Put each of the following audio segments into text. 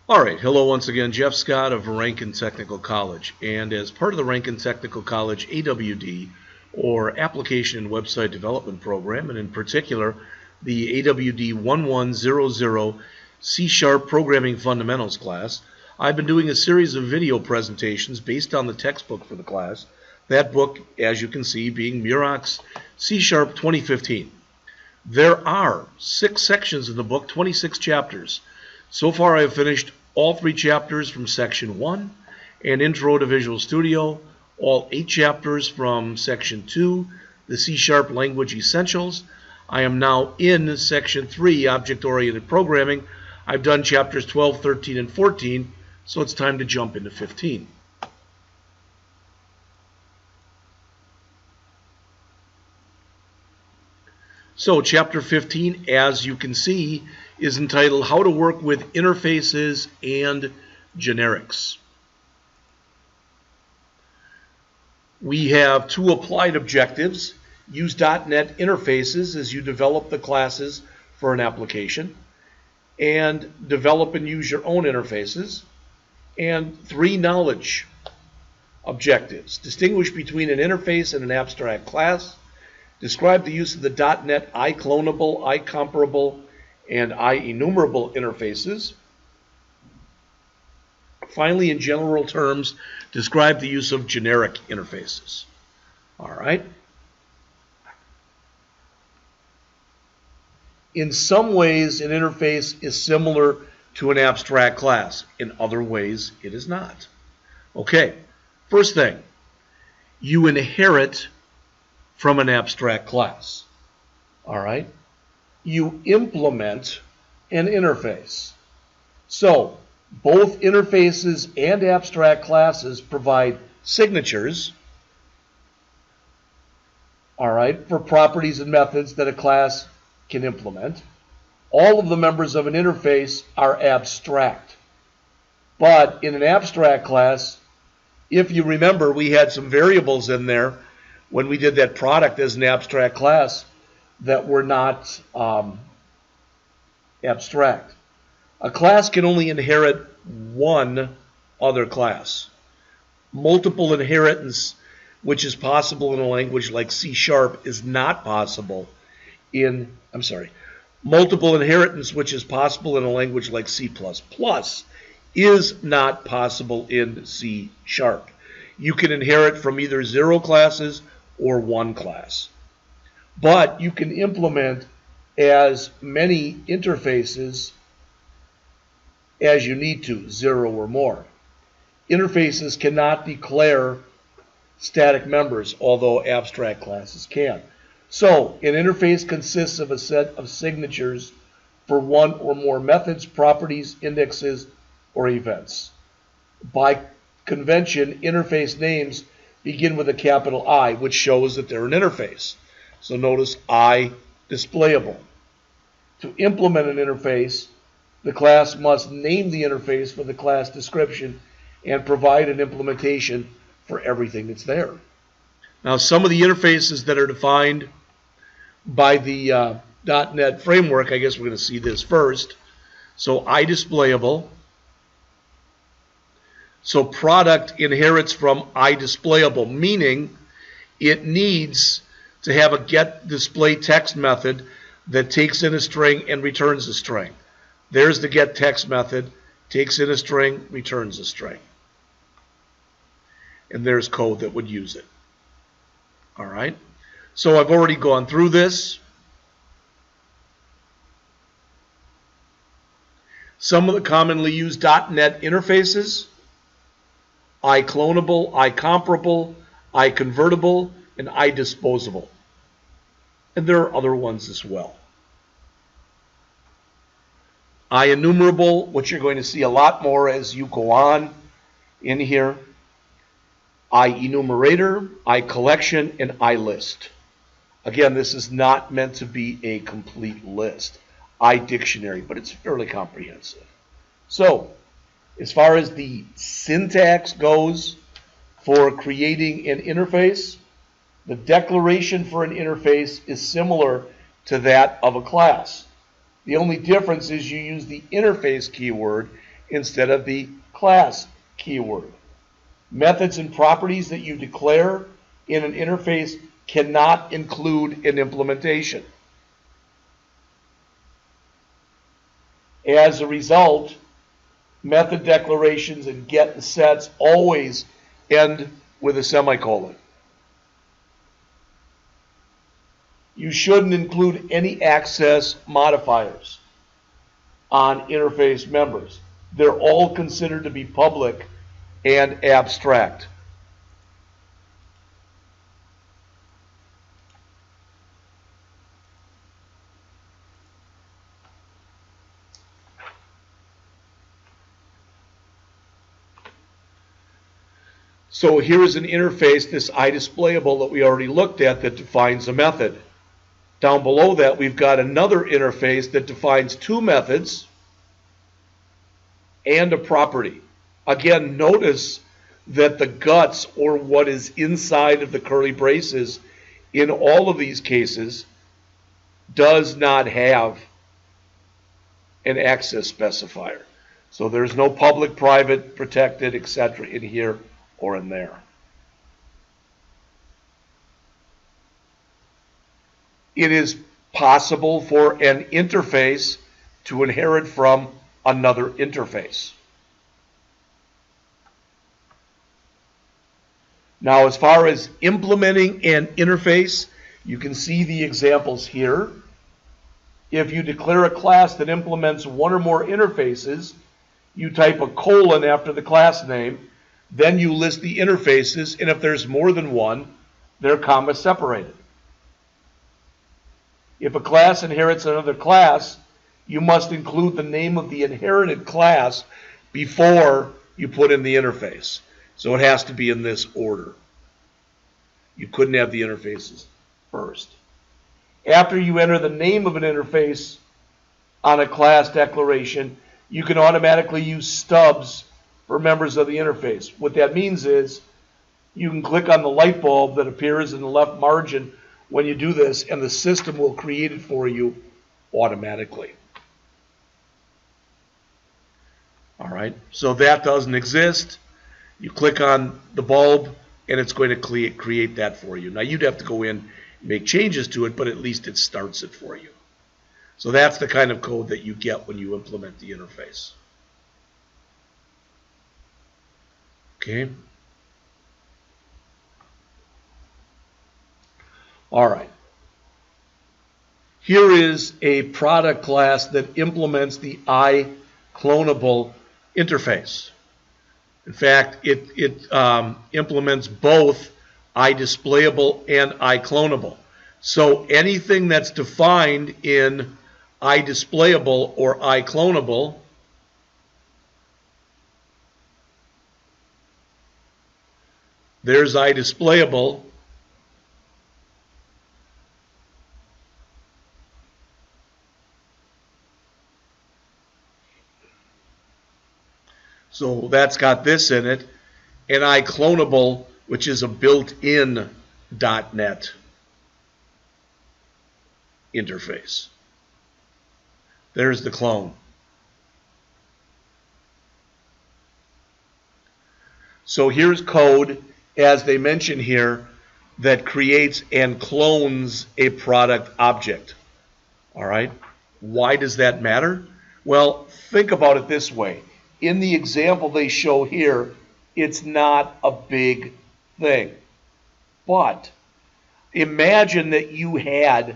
All right, hello once again, Jeff Scott of Rankin Technical College. And as part of the Rankin Technical College AWD, or Application and Website Development Program, and in particular, the AWD1100 C# Programming Fundamentals class, I've been doing a series of video presentations based on the textbook for the class. That book, as you can see, being Murock's C# 2015. There are 6 sections in the book, 26 chapters. So far I have finished all 3 chapters from Section 1 and Intro to Visual Studio, all 8 chapters from Section 2, the C# Language Essentials. I am now in Section 3, Object-Oriented Programming. I've done chapters 12, 13, and 14, so it's time to jump into 15. So Chapter 15, as you can see, is entitled How to Work with Interfaces and Generics. We have 2 applied objectives. Use .NET interfaces as you develop the classes for an application, and develop and use your own interfaces. And 3 knowledge objectives. Distinguish between an interface and an abstract class. Describe the use of the .NET iCloneable, iComparable, and iEnumerable interfaces. Finally, in general terms, describe the use of generic interfaces. All right. In some ways, an interface is similar to an abstract class. In other ways, it is not. Okay, first thing, you inherit from an abstract class. All right? You implement an interface. So, both interfaces and abstract classes provide signatures, all right, for properties and methods that a class can implement. All of the members of an interface are abstract. But in an abstract class, if you remember, we had some variables in there when we did that product as an abstract class that were not abstract. A class can only inherit one other class. Multiple inheritance, which is possible in a language like C#, is not possible in, multiple inheritance, which is possible in a language like C++, is not possible in C#. You can inherit from either 0 classes or 1 class. But you can implement as many interfaces as you need to, 0 or more. Interfaces cannot declare static members, although abstract classes can. So, an interface consists of a set of signatures for 1 or more methods, properties, indexes, or events. By convention, interface names begin with a capital I, which shows that they're an interface. So notice I displayable. To implement an interface, the class must name the interface with the class description and provide an implementation for everything that's there. Now, some of the interfaces that are defined by the .NET framework, I guess we're going to see this first. So iDisplayable. So product inherits from iDisplayable, meaning it needs to have a getDisplayText method that takes in a string and returns a string. There's the getText method, takes in a string, returns a string. And there's code that would use it. All right. So I've already gone through this. Some of the commonly used .NET interfaces: iCloneable, iComparable, iConvertible, and iDisposable. And there are other ones as well. iEnumerable, which you're going to see a lot more as you go on in here. iEnumerator, iCollection, and iList. Again, this is not meant to be a complete list. iDictionary, but it's fairly comprehensive. So, as far as the syntax goes for creating an interface, the declaration for an interface is similar to that of a class. The only difference is you use the interface keyword instead of the class keyword. Methods and properties that you declare in an interface cannot include an implementation. As a result, method declarations and get and sets always end with a semicolon. You shouldn't include any access modifiers on interface members. They're all considered to be public and abstract. So here is an interface, this iDisplayable that we already looked at, that defines a method. Down below that, we've got another interface that defines two methods and a property. Again, notice that the guts, or what is inside of the curly braces, in all of these cases, does not have an access specifier. So there's no public, private, protected, etc. in here or in there. It is possible for an interface to inherit from another interface. Now, as far as implementing an interface, you can see the examples here. If you declare a class that implements one or more interfaces, you type a colon after the class name, then you list the interfaces, and if there's more than one, they're comma separated. If a class inherits another class, you must include the name of the inherited class before you put in the interface. So it has to be in this order. You couldn't have the interfaces first. After you enter the name of an interface on a class declaration, you can automatically use stubs for members of the interface. What that means is you can click on the light bulb that appears in the left margin when you do this, and the system will create it for you automatically. All right, so that doesn't exist. You click on the bulb, and it's going to create that for you. Now, you'd have to go in and make changes to it, but at least it starts it for you. So that's the kind of code that you get when you implement the interface. Okay. All right. Here is a product class that implements the iCloneable interface. In fact, it implements both iDisplayable and iCloneable. So anything that's defined in iDisplayable or iCloneable there's iDisplayable. So that's got this in it, and iCloneable, which is a built-in .NET interface. There's the clone. So here's code, as they mention here, that creates and clones a product object. All right? Why does that matter? Well, think about it this way. In the example they show here, it's not a big thing. But imagine that you had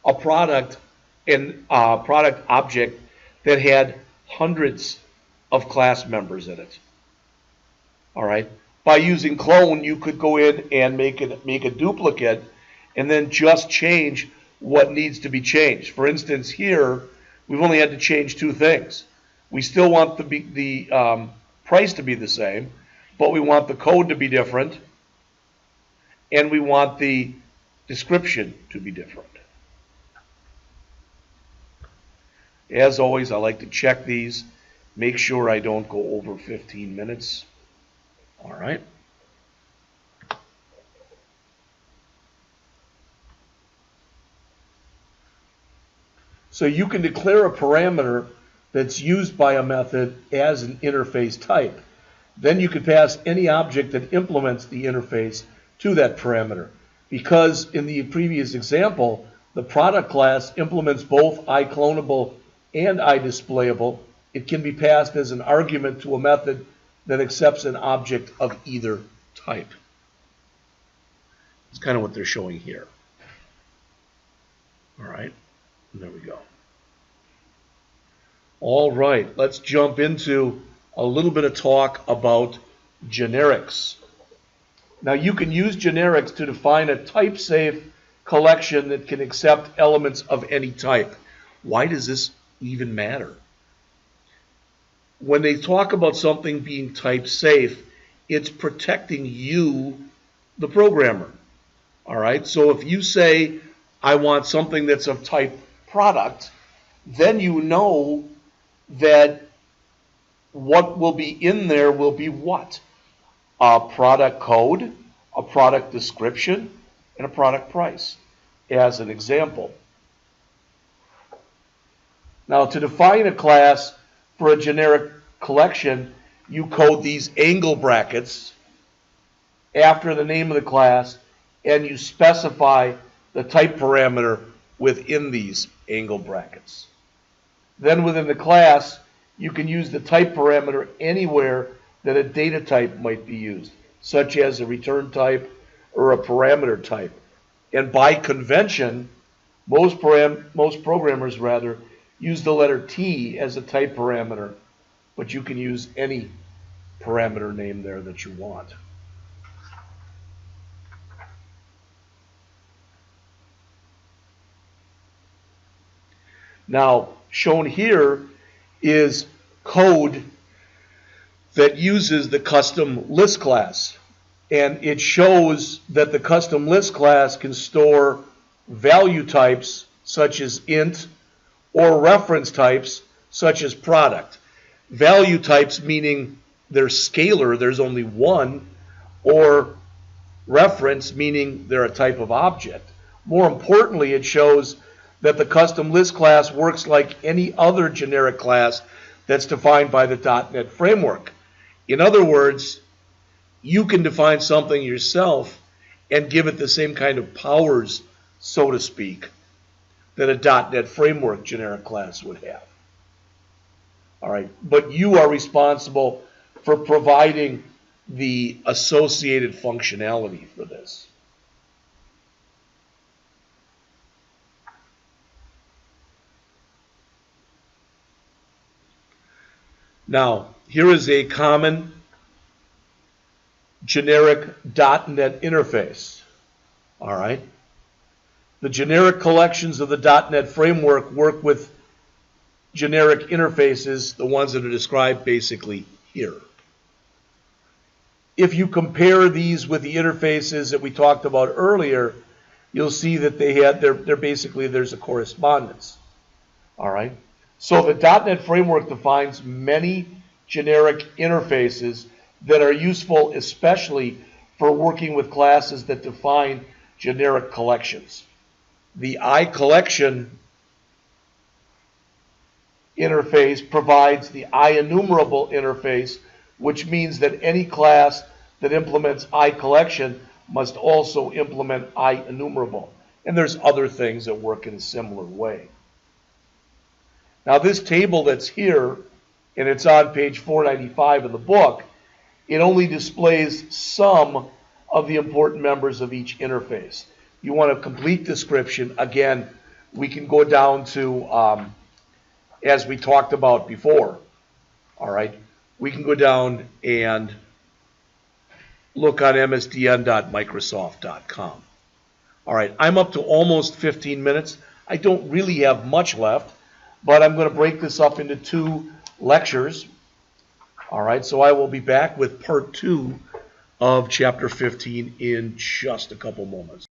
a product object that had hundreds of class members in it. All right. By using clone, you could go in and make a duplicate and then just change what needs to be changed. For instance, here we've only had to change two things. We still want the price to be the same, but we want the code to be different, and we want the description to be different. As always, I like to check these, make sure I don't go over 15 minutes. All right. So you can declare a parameter that's used by a method as an interface type. Then you could pass any object that implements the interface to that parameter. Because in the previous example, the product class implements both iClonable and iDisplayable, it can be passed as an argument to a method that accepts an object of either type. It's kind of what they're showing here. All right, and there we go. All right, let's jump into a little bit of talk about generics. Now, you can use generics to define a type-safe collection that can accept elements of any type. Why does this even matter? When they talk about something being type-safe, it's protecting you, the programmer. All right, so if you say, I want something that's of type product, then you know that what will be in there will be what? A product code, a product description, and a product price, as an example. Now, to define a class for a generic collection, you code these angle brackets after the name of the class, and you specify the type parameter within these angle brackets. Then within the class, you can use the type parameter anywhere that a data type might be used, such as a return type or a parameter type. And by convention, most programmers use the letter T as a type parameter, but you can use any parameter name there that you want. Now, shown here is code that uses the CustomList class. And it shows that the CustomList class can store value types such as int or reference types such as product. Value types meaning they're scalar, there's only one, or reference meaning they're a type of object. More importantly, it shows that the CustomList class works like any other generic class that's defined by the .NET framework. In other words, you can define something yourself and give it the same kind of powers, so to speak, that a .NET framework generic class would have. All right, but you are responsible for providing the associated functionality for this. Now, here is a common generic .NET interface. All right. The generic collections of the .NET framework work with generic interfaces, the ones that are described basically here. If you compare these with the interfaces that we talked about earlier, you'll see that they're basically, there's a correspondence. All right. So the .NET framework defines many generic interfaces that are useful especially for working with classes that define generic collections. The iCollection interface provides the iEnumerable interface, which means that any class that implements iCollection must also implement iEnumerable. And there's other things that work in a similar way. Now, this table that's here, and it's on page 495 of the book, it only displays some of the important members of each interface. You want a complete description, again, we can go down to, as we talked about before, all right, we can go down and look on msdn.microsoft.com. All right, I'm up to almost 15 minutes. I don't really have much left, but I'm going to break this up into 2 lectures. All right, so I will be back with part 2 of Chapter 15 in just a couple moments.